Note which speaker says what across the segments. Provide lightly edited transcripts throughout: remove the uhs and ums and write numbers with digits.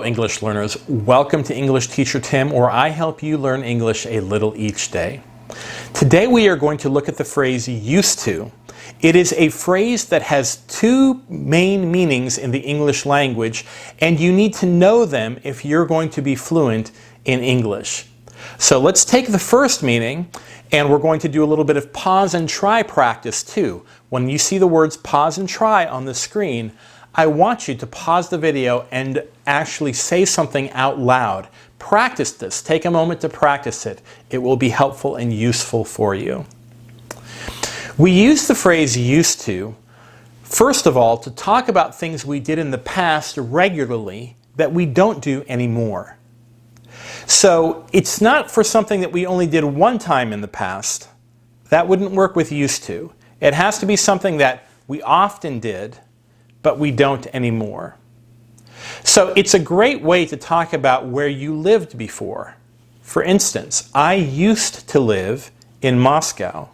Speaker 1: English learners. Welcome to English Teacher Tim, where I help you learn English a little each day. Today we are going to look at the phrase used to. It is a phrase that has two main meanings in the English language, and you need to know them if you're going to be fluent in English. So let's take the first meaning, and we're going to do a little bit of pause and try practice too. When you see the words pause and try on the screen, I want you to pause the video and actually say something out loud. Practice this. Take a moment to practice it. It will be helpful and useful for you. We use the phrase used to, first of all, to talk about things we did in the past regularly that we don't do anymore. So it's not for something that we only did one time in the past. That wouldn't work with used to. It has to be something that we often did, but we don't anymore. So it's a great way to talk about where you lived before. For instance, I used to live in Moscow,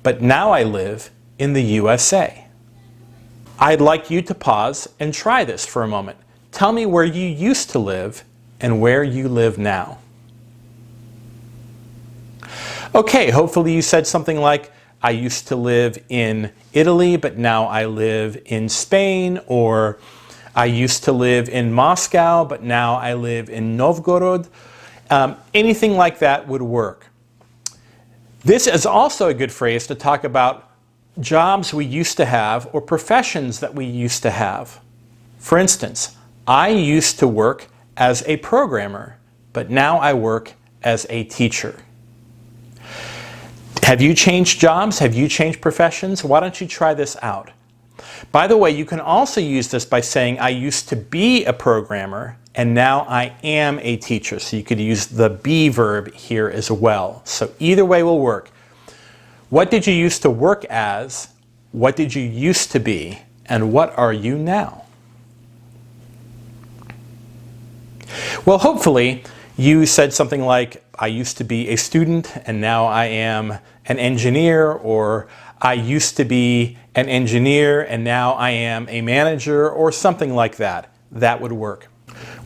Speaker 1: but now I live in the USA. I'd like you to pause and try this for a moment. Tell me where you used to live and where you live now. Okay, hopefully you said something like, I used to live in Italy, but now I live in Spain, or I used to live in Moscow, but now I live in Novgorod. Anything like that would work. This is also a good phrase to talk about jobs we used to have or professions that we used to have. For instance, I used to work as a programmer, but now I work as a teacher. Have you changed jobs? Have you changed professions? Why don't you try this out? By the way, you can also use this by saying, I used to be a programmer and now I am a teacher. So you could use the be verb here as well. So either way will work. What did you used to work as? What did you used to be? And what are you now? Well, hopefully you said something like, I used to be a student and now I am an engineer, or I used to be an engineer and now I am a manager, or something like that. That would work.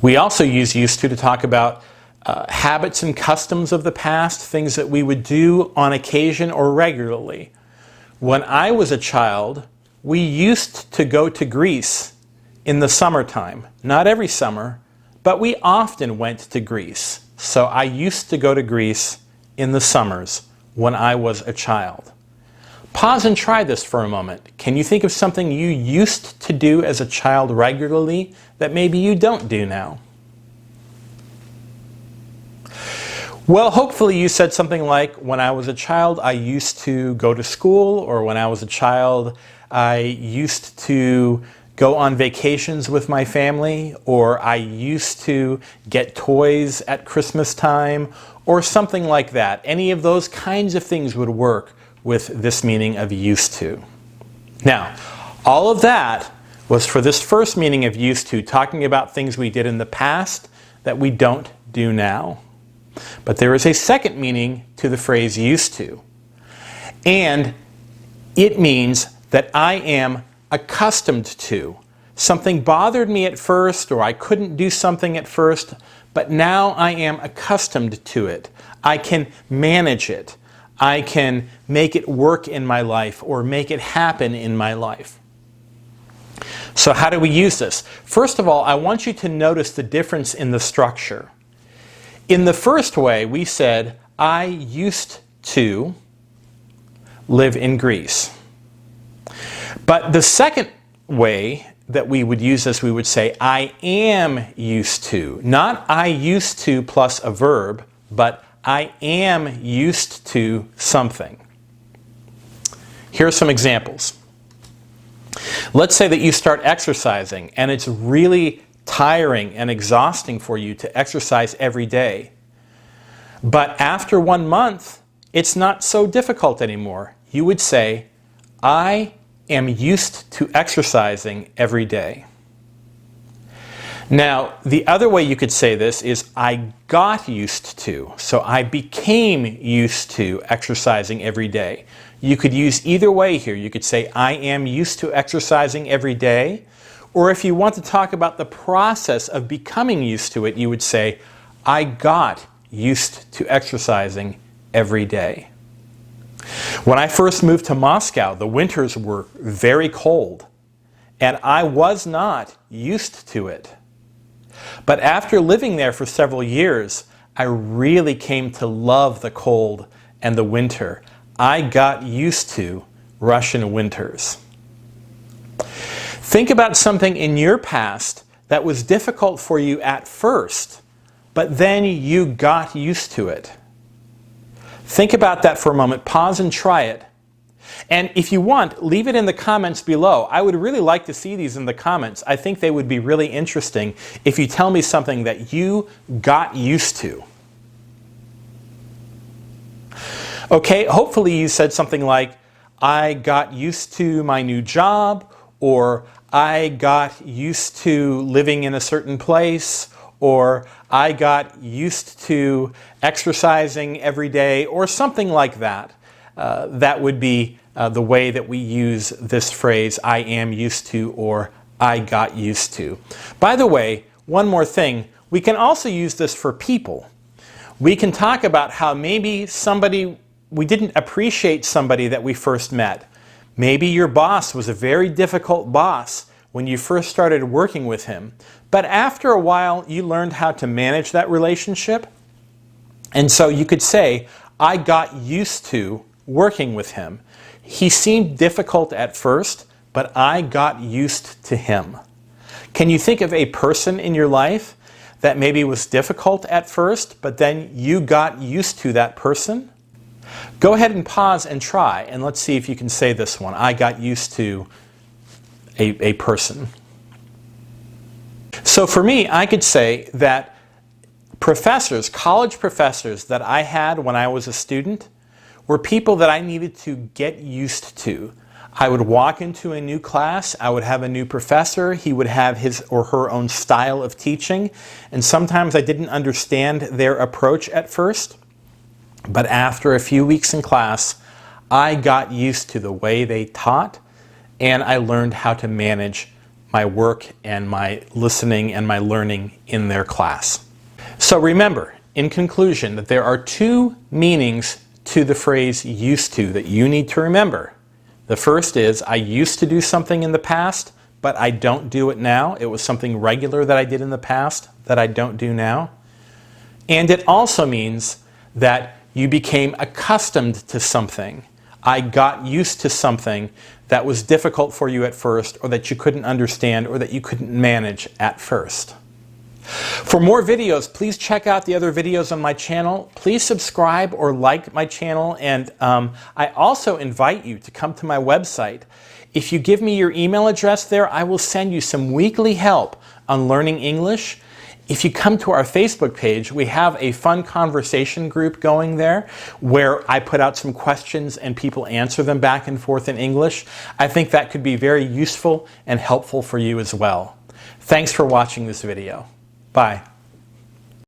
Speaker 1: We also use used to talk about habits and customs of the past, things that we would do on occasion or regularly. When I was a child, we used to go to Greece in the summertime. Not every summer, but we often went to Greece. So I used to go to Greece in the summers when I was a child. Pause and try this for a moment. Can you think of something you used to do as a child regularly that maybe you don't do now? Well, hopefully you said something like, when I was a child, I used to go to school, or when I was a child, I used to go on vacations with my family, or I used to get toys at Christmas time, or something like that. Any of those kinds of things would work with this meaning of used to. Now, all of that was for this first meaning of used to, talking about things we did in the past that we don't do now. But there is a second meaning to the phrase used to, and it means that I am accustomed to. Something bothered me at first, or I couldn't do something at first, but now I am accustomed to it. I can manage it. I can make it work in my life or make it happen in my life. So how do we use this? First of all, I want you to notice the difference in the structure. In the first way, we said, I used to live in Greece. But the second way that we would use this, we would say, I am used to. Not I used to plus a verb, but I am used to something. Here are some examples. Let's say that you start exercising and it's really tiring and exhausting for you to exercise every day. But after 1 month, it's not so difficult anymore. You would say, I am used to exercising every day. Now, the other way you could say this is I got used to. So I became used to exercising every day. You could use either way here. You could say I am used to exercising every day, Or if you want to talk about the process of becoming used to it, you would say, I got used to exercising every day. When I first moved to Moscow, the winters were very cold, and I was not used to it. But after living there for several years, I really came to love the cold and the winter. I got used to Russian winters. Think about something in your past that was difficult for you at first, but then you got used to it. Think about that for a moment. Pause and try it. And if you want, leave it in the comments below. I would really like to see these in the comments. I think they would be really interesting if you tell me something that you got used to. Okay, hopefully you said something like, I got used to my new job, or I got used to living in a certain place, or I got used to exercising every day, or something like that. That would be the way that we use this phrase, I am used to, or I got used to. By the way, one more thing, we can also use this for people. We can talk about how maybe we didn't appreciate somebody that we first met. Maybe your boss was a very difficult boss when you first started working with him. But after a while, you learned how to manage that relationship. And so you could say, I got used to working with him. He seemed difficult at first, but I got used to him. Can you think of a person in your life that maybe was difficult at first, but then you got used to that person? Go ahead and pause and try, and let's see if you can say this one. I got used to a person. So for me, I could say that professors, college professors that I had when I was a student, were people that I needed to get used to. I would walk into a new class, I would have a new professor, he would have his or her own style of teaching, and sometimes I didn't understand their approach at first, but after a few weeks in class, I got used to the way they taught, and I learned how to manage my work and my listening and my learning in their class. So remember, in conclusion, that there are two meanings to the phrase used to that you need to remember. The first is, I used to do something in the past, but I don't do it now. It was something regular that I did in the past that I don't do now. And it also means that you became accustomed to something. I got used to something that was difficult for you at first, or that you couldn't understand, or that you couldn't manage at first. For more videos, please check out the other videos on my channel. Please subscribe or like my channel, and I also invite you to come to my website. If you give me your email address there, I will send you some weekly help on learning English. If you come to our Facebook page, we have a fun conversation group going there where I put out some questions and people answer them back and forth in English. I think that could be very useful and helpful for you as well. Thanks for watching this video. Bye.